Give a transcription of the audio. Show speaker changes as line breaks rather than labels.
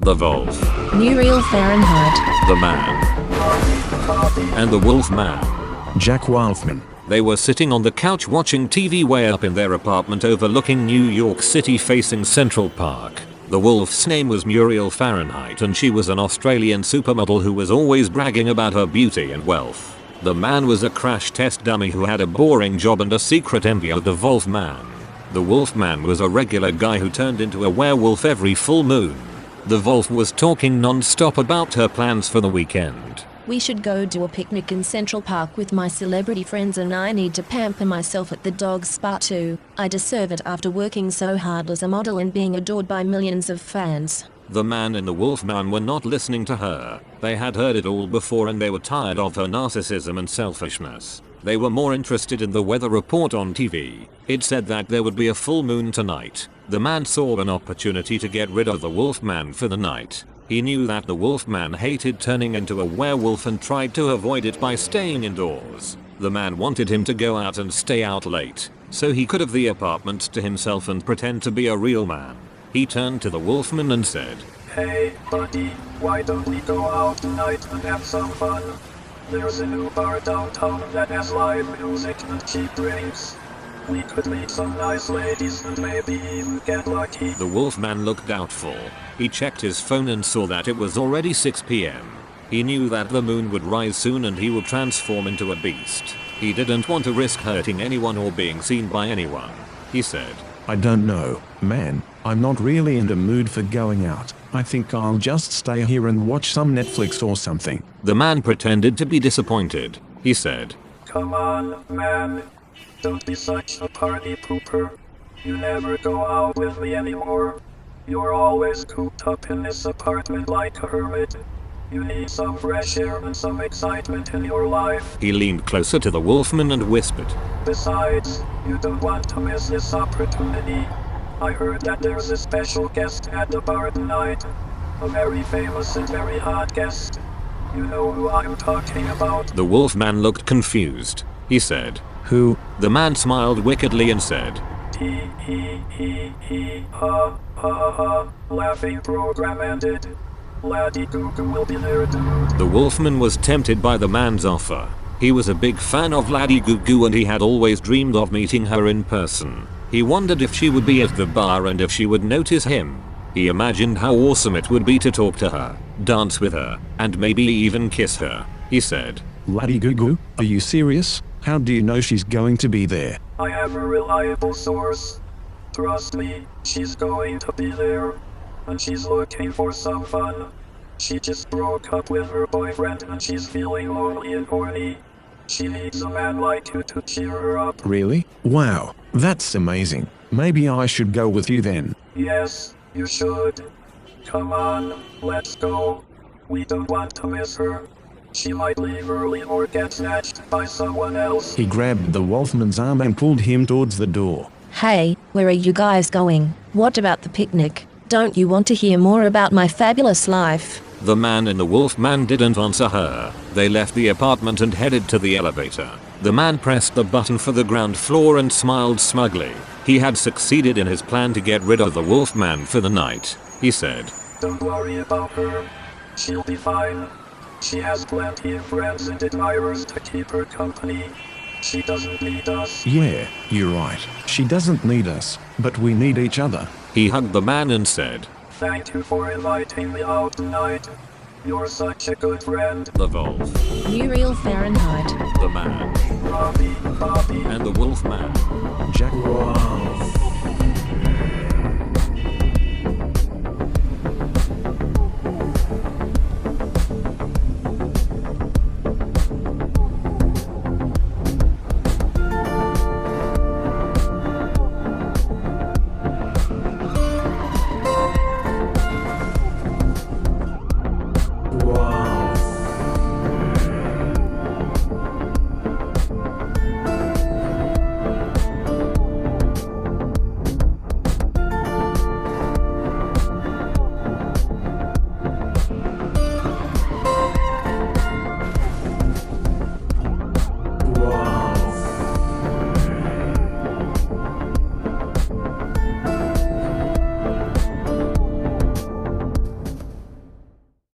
The Wolf,
Muriel Fahrenheit,
the Man, and the Wolfman.
Jack Wolfman.
They were sitting on the couch watching TV way up in their apartment overlooking New York City facing Central Park. The wolf's name was Muriel Fahrenheit and she was an Australian supermodel who was always bragging about her beauty and wealth. The man was a crash test dummy who had a boring job and a secret envy of the Wolfman. The Wolfman was a regular guy who turned into a werewolf every full moon. The wolf was talking non-stop about her plans for the weekend.
We should go do a picnic in Central Park with my celebrity friends and I need to pamper myself at the dog spa too. I deserve it after working so hard as a model and being adored by millions of fans.
The man and the Wolfman were not listening to her. They had heard it all before and they were tired of her narcissism and selfishness. They were more interested in the weather report on TV. It said that there would be a full moon tonight. The man saw an opportunity to get rid of the Wolfman for the night. He knew that the Wolfman hated turning into a werewolf and tried to avoid it by staying indoors. The man wanted him to go out and stay out late, so he could have the apartment to himself and pretend to be a real man. He turned to the Wolfman and said,
"Hey, buddy, why don't we go out tonight and have some fun? There's a new bar downtown that has live music and cheap drinks. We could meet some nice ladies and maybe even get lucky."
The Wolfman looked doubtful. He checked his phone and saw that it was already 6 p.m. He knew that the moon would rise soon and he would transform into a beast. He didn't want to risk hurting anyone or being seen by anyone. He said,
I don't know, man. I'm not really in the mood for going out. I think I'll just stay here and watch some Netflix or something.
The man pretended to be disappointed. He said,
"Come on, man. Don't be such a party pooper. You never go out with me anymore. You're always cooped up in this apartment like a hermit. You need some fresh air and some excitement in your life."
He leaned closer to the Wolfman and whispered,
"Besides, you don't want to miss this opportunity. I heard that there's a special guest at the bar tonight. A very famous and very hot guest. You know who I'm talking about."
The Wolfman looked confused. He said,
Who?
The man smiled wickedly and said,
Ha ha ha. Laughing program ended. Laddie Goo Goo will be there, dude.
The Wolfman was tempted by the man's offer. He was a big fan of Laddie Goo Goo and he had always dreamed of meeting her in person. He wondered if she would be at the bar and if she would notice him. He imagined how awesome it would be to talk to her, dance with her, and maybe even kiss her. He said,
Laddie Goo Goo? Are you serious? How do you know she's going to be there?
I have a reliable source. Trust me, she's going to be there. And she's looking for some fun. She just broke up with her boyfriend and she's feeling lonely and horny. She needs a man like you to cheer her up.
Really? Wow, that's amazing. Maybe I should go with you then.
Yes, you should. Come on, let's go. We don't want to miss her. She might leave early or get snatched by someone else.
He grabbed the Wolfman's arm and pulled him towards the door.
Hey, where are you guys going? What about the picnic? Don't you want to hear more about my fabulous life?
The man and the Wolfman didn't answer her. They left the apartment and headed to the elevator. The man pressed the button for the ground floor and smiled smugly. He had succeeded in his plan to get rid of the Wolfman for the night. He said,
"Don't worry about her. She'll be fine. She has plenty of friends and admirers to keep her company. She doesn't need us."
Yeah, you're right. She doesn't need us, but we need each other.
He hugged the man and said,
"Thank you for inviting me out tonight. You're such a good friend."
The Wolf,
Muriel Fahrenheit,
the Man,
Bobby,
and the Wolfman.
Jack Wolf.